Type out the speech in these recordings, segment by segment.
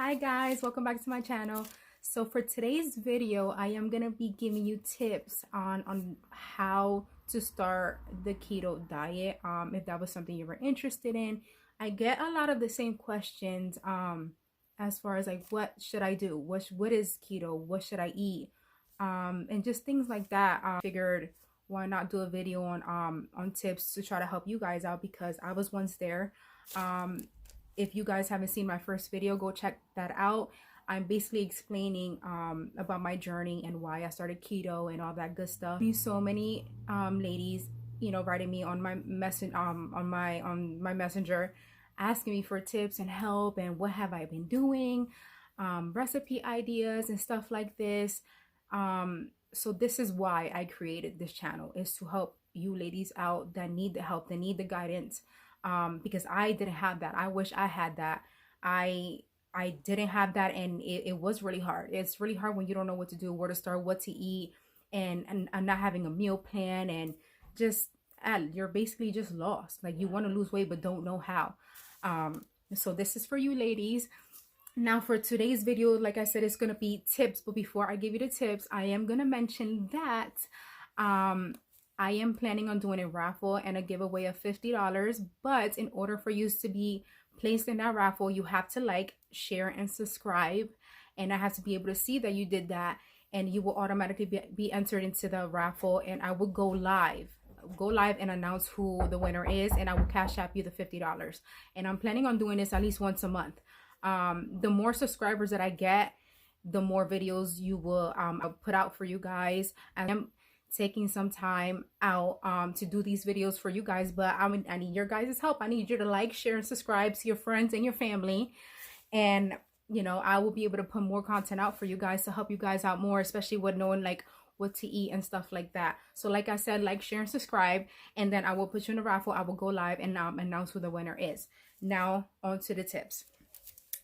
Hi guys, welcome back to my channel. So for today's video, I am gonna be giving you tips on how to start the keto diet. If that was something you were interested in. I get a lot of the same questions as far as like what should I do? What is keto? What should I eat? And just things like that. Figured why not do a video on tips to try to help you guys out, because I was once there. If you guys haven't seen my first video, go check that out. I'm basically explaining about my journey and why I started keto and all that good stuff. So many ladies, writing me on my messenger, asking me for tips and help and what have I been doing, recipe ideas and stuff like this. So this is why I created this channel, is to help you ladies out that need the help, that need the guidance. Because I didn't have that. I wish I had that. I didn't have that, and it was really hard. It's really hard when you don't know what to do, where to start, what to eat, and not having a meal plan, and just you're basically just lost. Like, you want to lose weight but don't know how. So this is for you ladies. Now for today's video, like I said, it's gonna be tips, but before I give you the tips, I am gonna mention that I am planning on doing a raffle and a giveaway of $50, but in order for you to be placed in that raffle, you have to like, share, and subscribe, and I have to be able to see that you did that, and you will automatically be entered into the raffle, and I will go live and announce who the winner is, and I will cash app you the $50. And I'm planning on doing this at least once a month. The more subscribers that I get, the more videos you will I'll put out for you guys. I'm taking some time out to do these videos for you guys, but I need your guys' help. I need you to like, share, and subscribe to your friends and your family, and I will be able to put more content out for you guys to help you guys out more, especially with knowing like what to eat and stuff like that. So like I said, like, share, and subscribe, and then I will put you in a raffle. I will go live and announce who the winner is. Now on to the tips.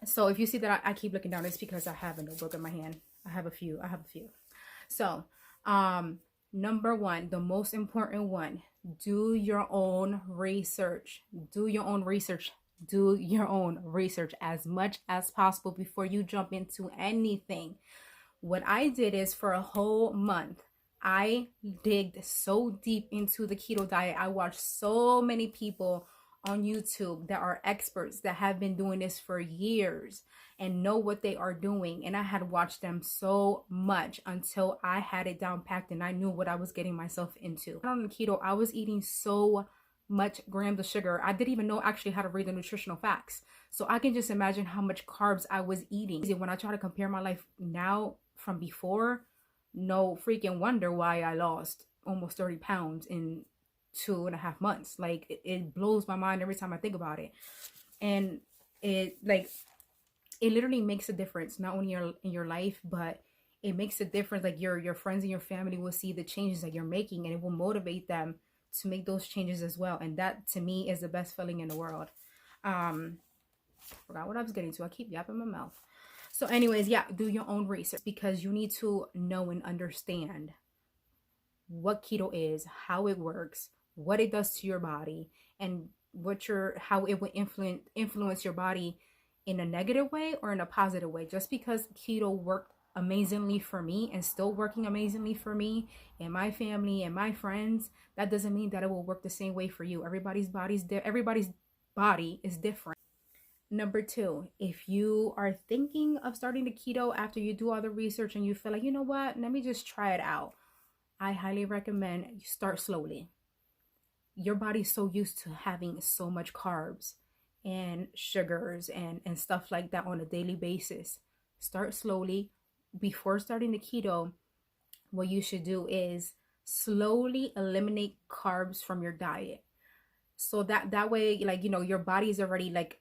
So if you see that I keep looking down, it's because I have a notebook in my hand. I have a few. So number one, the most important one, do your own research. Do your own research as much as possible before you jump into anything. What I did is, for a whole month, I digged so deep into the keto diet. I watched so many people on YouTube that are experts, that have been doing this for years and know what they are doing. And I had watched them so much until I had it down packed and I knew what I was getting myself into. On the keto, I was eating so much grams of sugar. I didn't even know actually how to read the nutritional facts. So I can just imagine how much carbs I was eating. When I try to compare my life now from before, no freaking wonder why I lost almost 30 pounds in 2.5 months. Like, it blows my mind every time I think about it. And it literally makes a difference, not only in your life, but it makes a difference. Like, your friends and your family will see the changes that you're making, and it will motivate them to make those changes as well. And that, to me, is the best feeling in the world. Forgot what I was getting to. I keep yapping my mouth. So anyways, yeah, do your own research, because you need to know and understand what keto is, how it works, what it does to your body, and how it would influence your body in a negative way or in a positive way. Just because keto worked amazingly for me and still working amazingly for me and my family and my friends, that doesn't mean that it will work the same way for you. Everybody's body is different. Number two, if you are thinking of starting the keto after you do all the research and you feel like, you know what, let me just try it out, I highly recommend you start slowly. Your body's so used to having so much carbs and sugars and stuff like that on a daily basis. Start slowly. Before starting the keto, what you should do is slowly eliminate carbs from your diet. So that way, like, your body's already like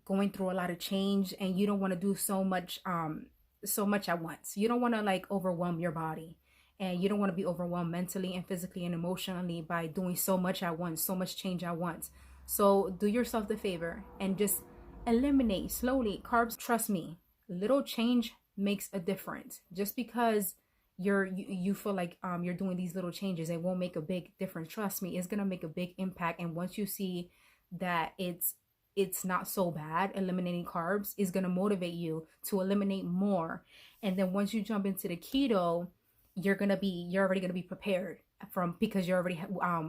going through a lot of change, and you don't want to do so much at once. You don't want to like overwhelm your body. And you don't want to be overwhelmed mentally and physically and emotionally by doing so much at once, so much change at once. So do yourself the favor and just eliminate slowly carbs. Trust me, little change makes a difference. Just because you feel like you're doing these little changes, it won't make a big difference. Trust me, it's gonna make a big impact. And once you see that it's it's not so bad. Eliminating carbs is going to motivate you to eliminate more. And then once you jump into the keto, you're already going to be prepared from, because you already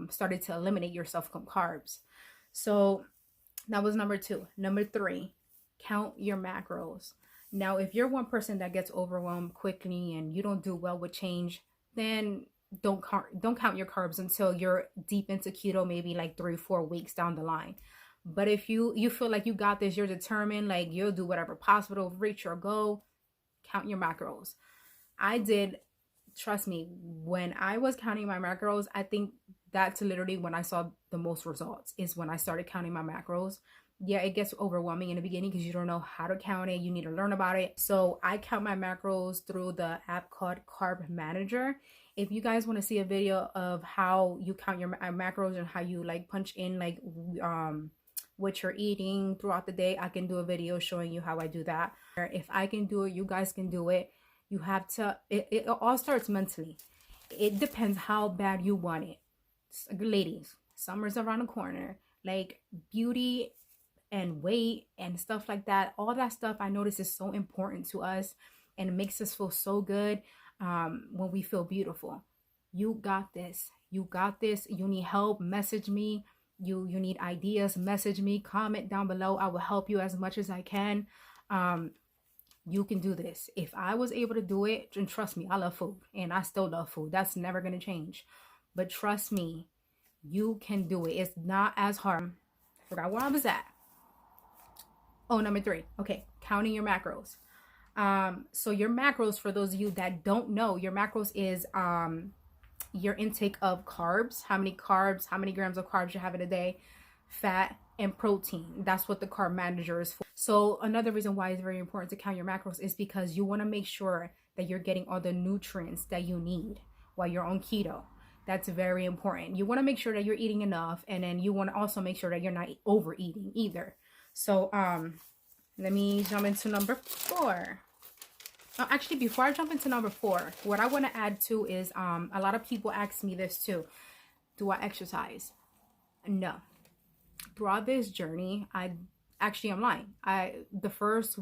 started to eliminate yourself from carbs. So that was number 2. Number 3, count your macros. Now, if you're one person that gets overwhelmed quickly and you don't do well with change, then don't count your carbs until you're deep into keto, maybe like 3-4 weeks down the line. But if you feel like you got this, you're determined, like you'll do whatever possible to reach your goal, count your macros. I did, trust me, when I was counting my macros, I think that's literally when I saw the most results, is when I started counting my macros. Yeah, it gets overwhelming in the beginning because you don't know how to count it. You need to learn about it. So I count my macros through the app called CARB Manager. If you guys want to see a video of how you count your macros and how you like punch in like what you're eating throughout the day, I can do a video showing you how I do that. If I can do it, you guys can do it. You have to, it all starts mentally. It depends how bad you want it. Ladies, summer's around the corner. Like beauty and weight and stuff like that, all that stuff I notice is so important to us, and it makes us feel so good when we feel beautiful. You got this. You got this. You need help, message me. You need ideas, message me, comment down below. I will help you as much as I can. You can do this. If I was able to do it, and trust me, I love food and I still love food. That's never going to change. But trust me, you can do it. It's not as hard. I forgot where I was at. Oh, number 3. Okay, counting your macros. So your macros, for those of you that don't know, your macros is your intake of carbs, how many grams of carbs you have in a day, fat, and protein. That's what the carb manager is for. So another reason why it's very important to count your macros is because you want to make sure that you're getting all the nutrients that you need while you're on keto. That's very important. You want to make sure that you're eating enough, and then you want to also make sure that you're not overeating either. So let me jump into number 4. Oh, actually, before I jump into number 4, what I want to add too is a lot of people ask me this too. Do I exercise? No. Throughout this journey, I'm lying. The first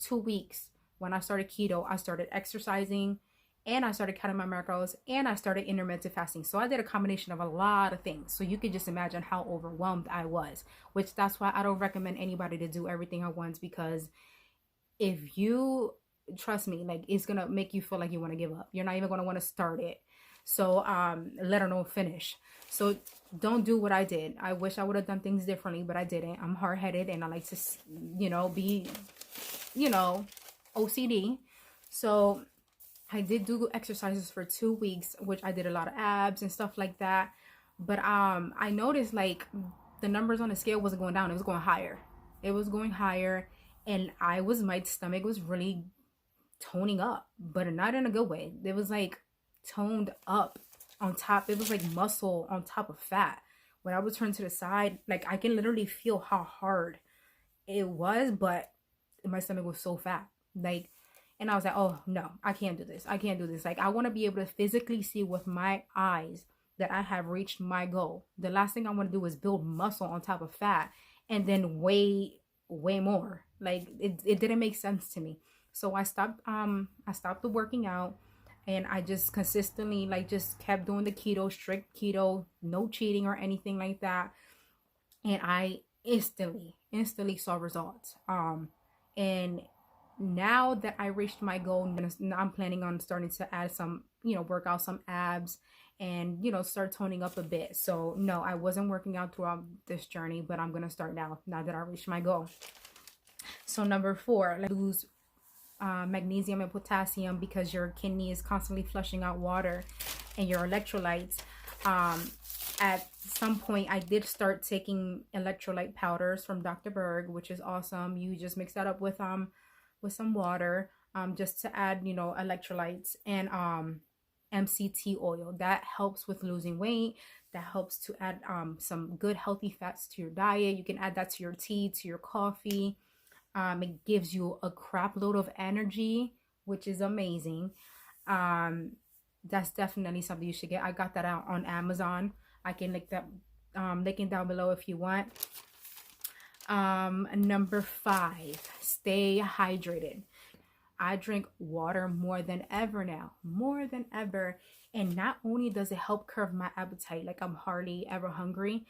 2 weeks when I started keto, I started exercising, and I started counting my macros, and I started intermittent fasting. So I did a combination of a lot of things. So you can just imagine how overwhelmed I was, which that's why I don't recommend anybody to do everything at once, because if you, trust me, like it's going to make you feel like you want to give up. You're not even going to want to start it. So let alone finish. So don't do what I did. I wish I would have done things differently, but I didn't. I'm hard-headed and I like to, be, OCD. So I did do exercises for 2 weeks, which I did a lot of abs and stuff like that. But I noticed like the numbers on the scale wasn't going down. It was going higher. It was going higher. And my stomach was really toning up, but not in a good way. It was like toned up on top. It was like muscle on top of fat. When I would turn to the side, like I can literally feel how hard it was, but my stomach was so fat. Like, and I was like, oh no, I can't do this. I can't do this. Like, I want to be able to physically see with my eyes that I have reached my goal. The last thing I want to do is build muscle on top of fat and then way more. Like it didn't make sense to me. So I stopped the working out, and I just consistently just kept doing the keto, strict keto, no cheating or anything like that. And I instantly saw results. And now that I reached my goal, I'm planning on starting to add some, work out some abs and, start toning up a bit. So no, I wasn't working out throughout this journey, but I'm going to start now that I reached my goal. So number 4, lose magnesium and potassium, because your kidney is constantly flushing out water and your electrolytes. At some point, I did start taking electrolyte powders from Dr. Berg, which is awesome. You just mix that up with some water, just to add, electrolytes, and MCT oil. That helps with losing weight. That helps to add some good healthy fats to your diet. You can add that to your tea, to your coffee. It gives you a crap load of energy, which is amazing. That's definitely something you should get. I got that out on Amazon. I can link that, link it down below if you want. Number 5, stay hydrated. I drink water more than ever now, more than ever. And not only does it help curb my appetite, like I'm hardly ever hungry,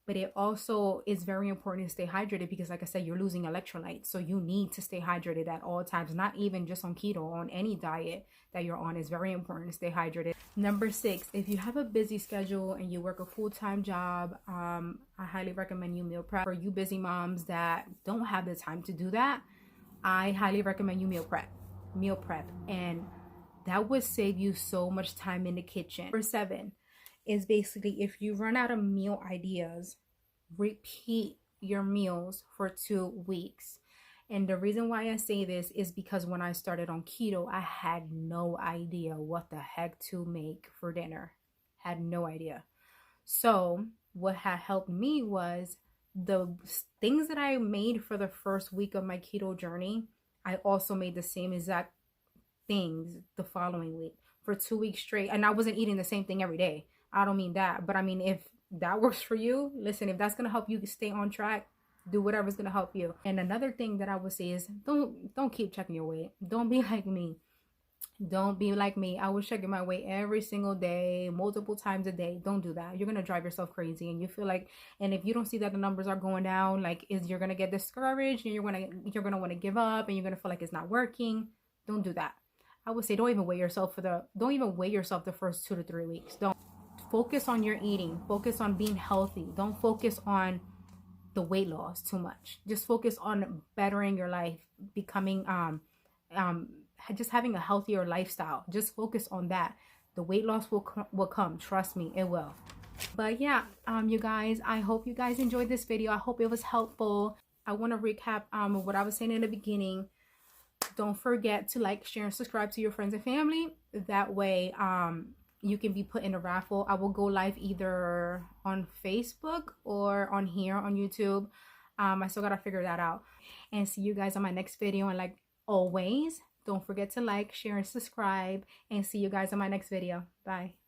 but it also is very important to stay hydrated because, like I said, you're losing electrolytes. So you need to stay hydrated at all times, not even just on keto, on any diet that you're on. It's very important to stay hydrated. Number 6, if you have a busy schedule and you work a full-time job, I highly recommend you meal prep. For you busy moms that don't have the time to do that, I highly recommend you meal prep, and that would save you so much time in the kitchen. Number 7 is basically, if you run out of meal ideas, repeat your meals for 2 weeks. And the reason why I say this is because when I started on keto, I had no idea what the heck to make for dinner. Had no idea. So what had helped me was the things that I made for the first week of my keto journey, I also made the same exact things the following week for 2 weeks straight. And I wasn't eating the same thing every day. I don't mean that, but I mean, if that works for you, listen, if that's going to help you stay on track, do whatever's going to help you. And another thing that I would say is don't keep checking your weight. Don't be like me. Don't be like me. I was checking my weight every single day, multiple times a day. Don't do that. You're going to drive yourself crazy, and you feel like, and if you don't see that the numbers are going down, like, you're going to get discouraged, and you're going to want to give up, and you're going to feel like it's not working. Don't do that. I would say don't even weigh yourself the first 2 to 3 weeks. Don't focus on your eating. Focus on being healthy. Don't focus on the weight loss too much. Just focus on bettering your life, becoming just having a healthier lifestyle. Just focus on that. The weight loss will come. Trust me, it will. But yeah, you guys, I hope you guys enjoyed this video. I hope it was helpful. I want to recap what I was saying in the beginning. Don't forget to like, share, and subscribe to your friends and family. That way you can be put in a raffle. I will go live either on Facebook or on here on YouTube. I still gotta figure that out. And see you guys on my next video. And like always, don't forget to like, share, and subscribe. And see you guys on my next video. Bye.